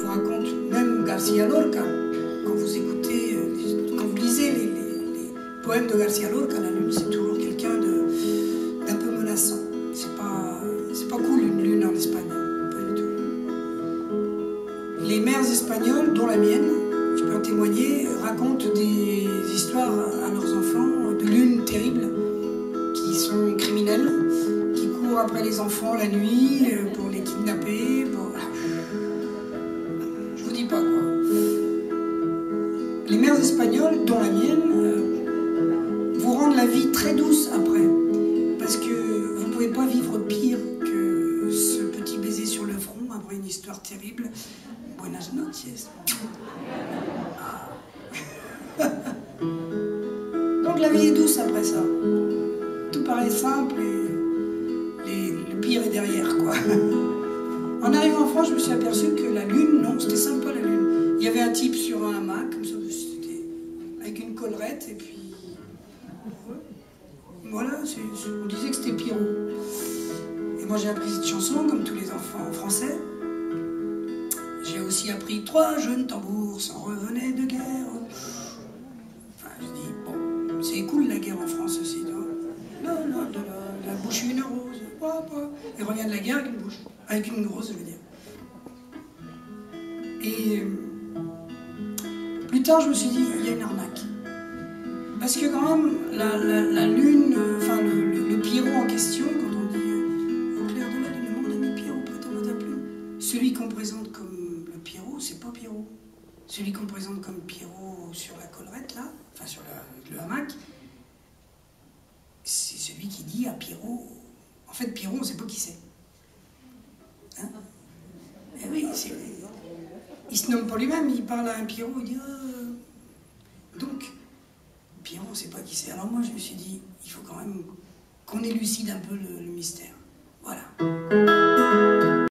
vous raconte, même García Lorca, quand vous écoutez, quand vous lisez les poèmes de García Lorca, la lune, c'est toujours quelqu'un d'un peu menaçant. C'est pas cool une lune en Espagne, pas du tout. Les mères espagnoles, dont la mienne, je peux en témoigner, racontent des histoires à leurs enfants de lunes terribles qui sont criminelles, qui courent après les enfants la nuit pour les kidnapper. Je vous dis pas quoi. Les mères espagnoles, dont la mienne, vous rendent la vie très douce après, parce que vous ne pouvez pas vivre pire que ce petit baiser sur le front après une histoire terrible. Buenas noches. Donc la vie est douce après ça. Tout paraît simple et le pire est derrière, quoi. En arrivant en France, je me suis aperçu que la lune, non, c'était sympa la lune. Il y avait un type sur un hamac, comme ça, avec une collerette, et puis... Voilà, on disait que c'était Pierrot. Et moi j'ai appris cette chanson, comme tous les enfants français. J'ai aussi appris 3 jeunes tambours s'en revenaient de guerre. Enfin, je dis, bon, c'est cool la guerre en France aussi, non, de la bouche une rose. Il revient de la guerre avec une bouche, avec une rose, je veux dire. Et plus tard, je me suis dit, il y a une arnaque. Parce que quand même, la lune, enfin le Pierrot en question, quand on dit au clair de la lune, mon ami Pierrot, prête-moi ta plume. Celui qu'on présente comme le Pierrot, c'est pas Pierrot. Celui qu'on présente comme Pierrot sur la collerette, là, enfin sur le hamac, c'est celui qui dit à Pierrot. En fait, Pierrot, on ne sait pas qui c'est. Hein? Eh oui, il se nomme pas lui-même, il parle à un Pierrot, il dit donc, Pierrot, on ne sait pas qui c'est. Alors moi, je me suis dit, il faut quand même qu'on élucide un peu le mystère. Voilà.